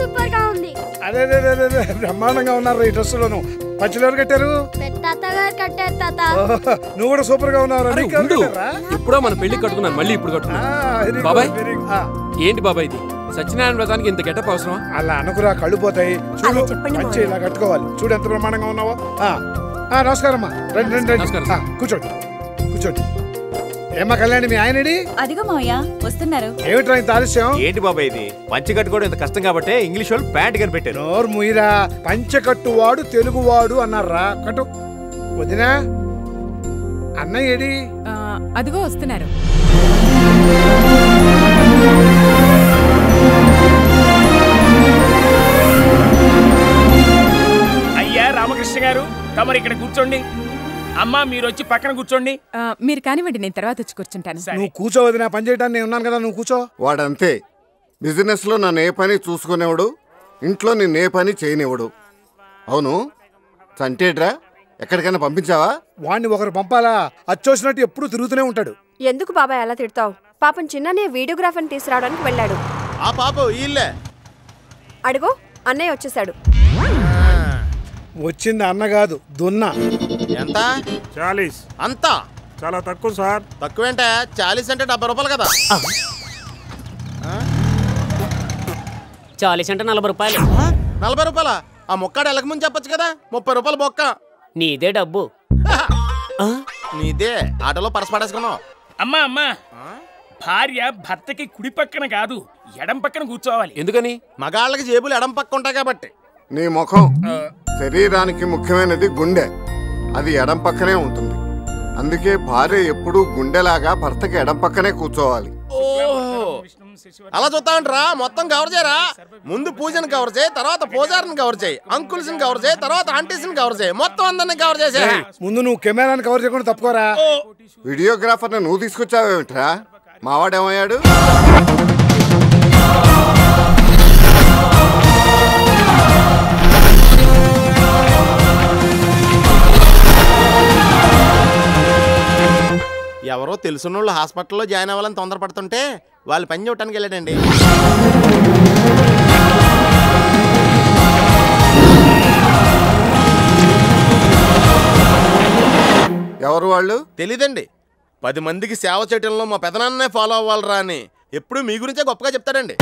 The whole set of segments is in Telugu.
సూపర్ గా ఉంది. అదే బ్రహ్మాండంగా ఉన్నారు ఈ డ్రెస్సులోను. పంచులు ఎవరు కట్టారు? తాత గారు కట్టారు తాత. నువ్వు కూడా సూపర్ గా ఉన్నావు. ఎప్పుడో మన పెళ్లి కట్టుకున్నాను, మళ్ళీ ఇప్పుడు కట్టుకున్నాను. బాబాయ్ ఏంటి బాబాయ్ ఇది? సత్యనారాయణ వ్రతానికి ఇంత గెటప్ అవసరం? అలా అనుకురా, కళ్ళు పోతాయి. చూడు మంచి ఇలా కట్టుకోవాలి. చూడు ఎంత బ్రహ్మాండంగా ఉన్నావో. నమస్కారం అమ్మా. రండి రండి రండి, కూర్చోండి కూర్చోండి. ఏమ్మా కళ్యాణి, మీ ఆయనడి? అదిగో మావయ్య వస్తున్నారు. ఏమిట్రా ఇంత ఆలస్యం? ఏంటి బాబాయ్ ఇది? పంచె కట్టుకోవడం ఇంత కష్టం కాబట్టి ఇంగ్లీష్ వాళ్ళు ప్యాంట్ కని పెట్టారు. నోరు ముయిరా, పంచె కట్టువాడు తెలుగువాడు అన్నారా. కట్టు. వదినా అన్నయ్య ఏడి? అదిగో వస్తున్నారు. అయ్యా రామకృష్ణ గారు, తమరు ఇక్కడ కూర్చోండి. అమ్మా మీరు వచ్చి పక్కన కూర్చోండి. మీరు కానివ్వండి, నేను తర్వాత వచ్చి కూర్చుంటాను. నువ్వు కూర్చోవద్దు, నా పని చేయడానికి నేను ఉన్నాను కదా, నువ్వు కూర్చో. వాడంతే. బిజినెస్ లో నన్ను ఏ పని చూసుకునేవాడు, ఇంట్లో నిన్ను ఏ పని చేయనివ్వడు. అవును సంటేడ్రా, ఎక్కడికైనా పంపించావా? వాడిని ఒకరు పంపాలా? అచ్చోసినట్టు ఎప్పుడు తిరుగుతూనే ఉంటాడు. ఎందుకు బాబాయ్ అలా తిడతావు? పాపం చిన్ననే వీడియోగ్రాఫర్ని తీసుకురావడానికి వెళ్ళాడు. ఆ పాప ఈళ్ళే. అడుగో అన్నయ్య వచ్చేసాడు. వచ్చింది అన్న కాదు, దున్న. ఎంత? 40. అంతా చాలా తక్కువ సార్. తక్కువేంటే? 40 అంటే 70 రూపాయలు కదా. 40 అంటే 40 రూపాయలు. 40 రూపాయలా? ఆ మొక్కాడు ఎలక ముందు చెప్పొచ్చు కదా. 30 రూపాయలు బొక్క. నీదే డబ్బు. నీదే. ఆటోలో పరస పడేసుకున్నావు. అమ్మా అమ్మా, భార్య భర్తకి కుడి పక్కన కాదు ఎడం పక్కన కూర్చోవాలి. ఎందుకని? మగాళ్ళకి జేబులు ఎడం పక్క ఉంటాయి కాబట్టి. నీ ముఖం. శరీరానికి ముఖ్యమైనది గుండె, అది ఎడం పక్కనే ఉంటుంది. అందుకే భార్య ఎప్పుడూ గుండెలాగా భర్తకి ఎడం పక్కనే కూర్చోవాలి. అలా చూస్తామంటరా? మొత్తం కవర్ చేయరా. ముందు పూజను కవర్ చేయి, తర్వాత పూజారిని కవర్ చేయి, అంకుల్స్ ని కవర్ చేయి, తర్వాత ఆంటీస్ ని కవర్ చేయి, మొత్తం అందరిని కవర్ చేసే. ముందు నువ్వు కెమెరాని కవర్ చేయకుండా తప్పుకోరా. వీడియోగ్రాఫర్ని నువ్వు తీసుకొచ్చావేమిట్రా? మావాడేమయ్యాడు? ఎవరో తెలుసున్నోళ్ళు హాస్పిటల్లో జాయిన్ అవ్వాలని తొందరపడుతుంటే వాళ్ళు పని చూడటానికి వెళ్ళాడండి. ఎవరు వాళ్ళు? తెలీదండి. 10 మందికి సేవ చేయటంలో మా పెదనాన్నే ఫాలో అవ్వాలరా అని ఎప్పుడు మీ గురించే గొప్పగా చెప్తాడండి.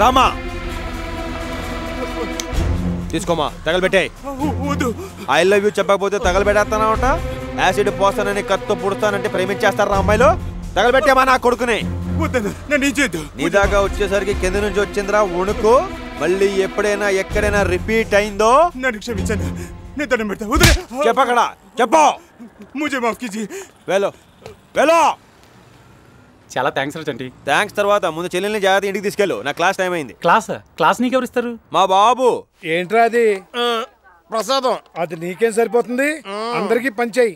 రామా తీసుకోమా, తగలబెట్టాయి. ఐ లవ్ యూ చెప్పకపోతే తగలబెట్టేస్తానంట. యాసిడ్ పోస్తానని కత్తో పుడతానంటే ప్రేమించేస్తారా అమ్మాయిలు? తగలబెట్టామా నా కొడుకుని. నీ దాకా వచ్చేసరికి కింద నుంచి వచ్చిందిరా వణుకు. మళ్ళీ ఎప్పుడైనా ఎక్కడైనా రిపీట్ అయిందో నన్ను క్షమించండి, నేను దండం పెడతా. చెప్పక్కడ చెప్పు. ముజే మాఫ్ కీజియే. వెళ్ళు వెళ్ళు. చాలా థ్యాంక్స్ రండి. థ్యాంక్స్ తర్వాత ముందు చెల్లెల్ని జాగ్రత్త ఇంటికి తీసుకెళ్ళు. నా క్లాస్ టైం అయింది. క్లాస్ నీకెవరు ఇస్తారు? మా బాబు. ఏంట్రా అది? ప్రసాదం. అది నీకేం సరిపోతుంది, అందరికి పంచాయి.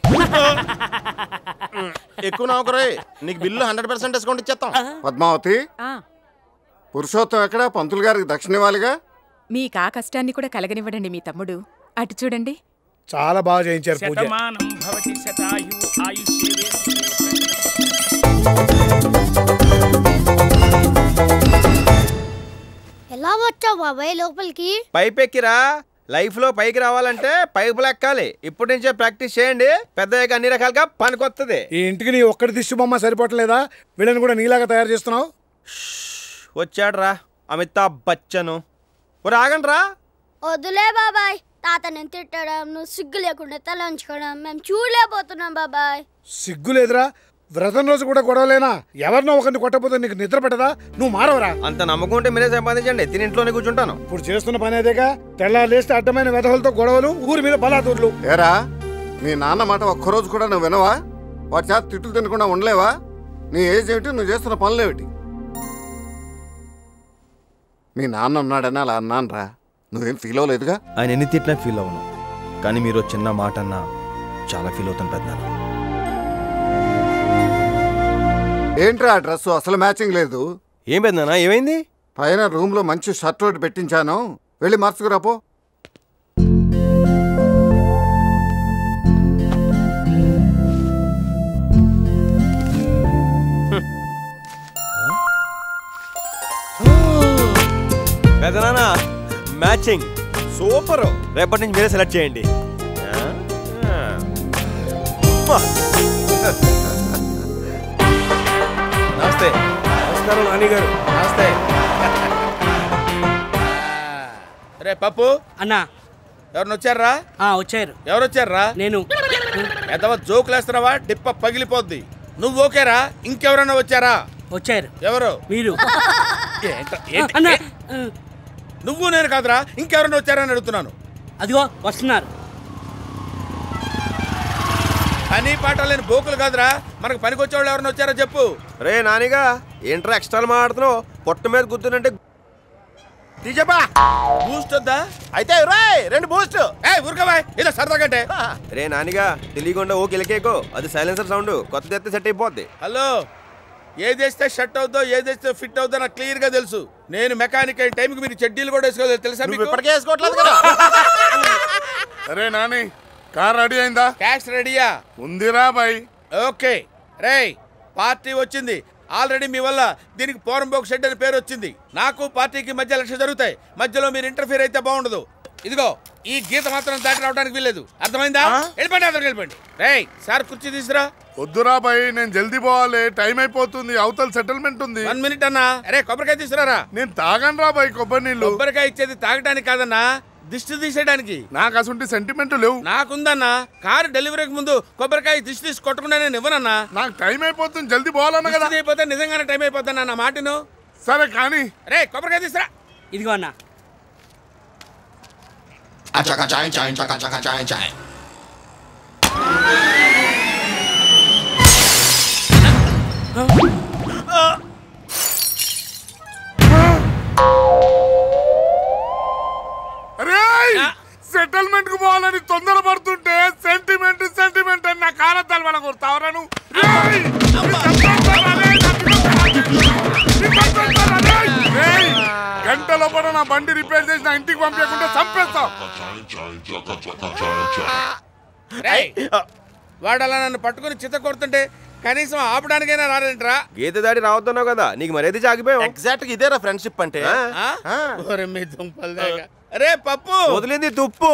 ఎక్కువ నౌకరే, నీకు బిల్లు 100% డిస్కౌంట్ ఇచ్చేస్తాం. పద్మావతి, పురుషోత్తం ఎక్కడ? పంతులు గారికి దక్షిణ ఇవ్వాలిగా. మీకు ఆ కష్టాన్ని కూడా కలగనివ్వడండి మీ తమ్ముడు. అటు చూడండి. చాలా బాగా చేయించారు పూజ. ఎలా వచ్చావు బాబాయ్ లోపలికి? పైప్ ఎక్కిరా. లైఫ్ లో పైకి రావాలంటే పైపులు ఎక్కాలి. ఇప్పటి నుంచే ప్రాక్టీస్ చేయండి, పెద్దయ్యాక అన్ని రకాలుగా పనికొత్తది. ఈ ఇంటికి నీ ఒక్కడి దిష్టి బొమ్మ సరిపోవట్లేదా? వీళ్ళని కూడా నీలాగా తయారు చేస్తున్నావు. వచ్చాడు రా అమితాబ్ బచ్చన్. రాగండి రా. వద్దులే బాబాయ్, తాత నేను తిట్టడం, నువ్వు సిగ్గు లేకుండా తల ఉంచుకోవడం మేము చూడలేకపోతున్నాం బాబాయ్. సిగ్గు లేదురా? వ్రతం రోజు కూడా గొడవలేనా? ఎవరినో ఒకరిని కొట్టకపోతే నీకు నిద్ర పెట్టదా? నువ్వు మారవరా? అంత నమ్మకం ఉంటే మీరే సంపాదించండి, తిని ఇంట్లోనే కూర్చుంటాను. ఇప్పుడు చేస్తున్న పని అదేగా. తెల్లారు లేస్తే అడ్డమైన వెధవలతో గొడవలు, ఊరి మీద బలాదూర్లు. ఏరా మీ నాన్న మాట ఒక్కరోజు కూడా నువ్వు వినవా? వాటి చేత తిట్లు తినకుండా ఉండలేవా? నీ ఏజ్ ఏమిటి, నువ్వు చేస్తున్న పనులేమిటి? మీ నాన్న ఉన్నాడని అలా అన్నాను రా, నువ్వేం ఫీల్ అవ్వలేదుగా? ఆయన ఎన్ని తిట్టినా ఫీల్ అవ్వను, కానీ మీరు చిన్న మాట అన్నా చాలా ఫీల్ అవుతాను పెద్దనాన్న. ఏంట్రా డ్రెస్ అసలు మ్యాచింగ్ లేదు? ఏం పెద్దనాన్న, ఏమైంది? పైన రూమ్ లో మంచి షర్ట్ ఒకటి పెట్టించాను, వెళ్ళి మార్చుకురాపో. పెద్దనాన్న మ్యాచింగ్ సూపర్, రేపటి నుంచి మీరే సెలెక్ట్ చేయండి. నమస్తే. నమస్కారం నాన్నగారు. నమస్తే. రే పప్పు అన్నా, ఎవరిని వచ్చారా? వచ్చారు. ఎవరు వచ్చారా? నేను. పెద్దవ జోకులు వేస్తున్నావా? డిప్ప పగిలిపోద్ది. నువ్వు ఓకేరా? ఇంకెవరన్నా వచ్చారా? వచ్చారు. ఎవరు? మీరు. నువ్వు నేను కాదురా, ఇంకెవరన్నా వచ్చారని అడుగుతున్నాను. అదిగో వస్తున్నారు. పని పాట లేని బోకులు కాదురా, మనకు పనికి వచ్చేవాళ్ళు ఎవరైనా వచ్చారో చెప్పు. రే నానిగా, ఏంట్రా ఎక్స్ట్రా మాట్లాడుతున్నావు? పొట్ట మీద గుద్దునంటే చెప్పా. బూస్ట్ వద్దా? అయితే రెండు బూస్ట్. ఊరుకోవా, ఇలా సరదాగంటే. రే నానిగా, తెలియకుండా ఓ కిలకేకో, అది సైలెన్సర్ సౌండ్, కొత్త ఎత్తే సెట్ అయిపోద్ది. హలో, ఏదేస్తే షర్ట్ అవుద్దో ఏదేస్తే ఫిట్ అవుద్దో నాకు క్లియర్ గా తెలుసు. నేను మెకానిక్ అయిన టైంకి మీరు చెడ్డీలు కూడా వేసుకోలేదు తెలుసా? మీకు ఇప్పటికే వేసుకోవట్లేదు కదా. అరే నాని, కార్ రెడీ అయిందా? క్యాష్ రెడీయా? ఉందిరా బాయ్. ఓకే రేయ్, పార్టీ వచ్చింది ఆల్రెడీ. మీ వల్ల దీనికి పోరంబోక్ షెడ్ అని పేరు వచ్చింది. నాకు పార్టీకి మధ్య లక్ష జరుగుతాయి, మధ్యలో మీరు ఇంటర్ఫియర్ అయితే బాగుండదు. ఇదిగో ఈ గీత మాత్రం దాటి రావడానికి వీల్లేదు, అర్థమైందా? వెళ్ళిపోండి, అందరికి వెళ్ళిపోండి. రేయ్ సార్ కుర్చీ తీసురా. వద్దురా బాయ్, నేను జల్దీ పోవాలి, టైం అయిపోతుంది, అవతల సెటిల్మెంట్ ఉంది. 1 మినిట్ అన్నా. అరే కొబ్బరికాయ తీసుకురారా. నేను తాగను రా బాయ్ కొబ్బరి నీళ్ళు. కొబ్బరికాయ ఇచ్చేది తాగడానికి కాదన్నా, దిష్టి తీసేయడానికి. నాకు అసలు సెంటిమెంట్ లేవు. నాకుందన్నా, కారు డెలివరీకి ముందు కొబ్బరికాయ దిష్టి తీసి కొట్టకుండా నేను ఇవ్వనన్నా. నాకు టైం అయిపోతుంది, జల్దీ పోవాలన్నా కదా. అయిపోతే నిజంగానే టైం అయిపోతాను నా మాటను. సరే కానీ రే కొబ్బరికాయ తీసురా. ఇదిగో అన్నా. సెటిల్మెంట్ కు పోవాలని తొందర పడుతుంటే సెంటిమెంట్ సెంటిమెంట్ అని నా కారద్దాలు వాళ్ళ కొడతావరాను. గంటలో కూడా నా బండి రిపేర్ చేసి నా ఇంటికి పంపించకుండా చంపేస్తావు. వాడు అలా నన్ను పట్టుకుని చిత్త కొడుతుంటే కనీసం ఆపడానికైనా రారేంట్రా? గీత దాడి రావద్దన్నావు కదా, నీకు మరేది జాగిపోయావు. ఎగ్జాక్ట్ గా ఇదేరా ఫ్రెండ్షిప్ అంటే. రే పప్పు వదిలింది తుప్పు.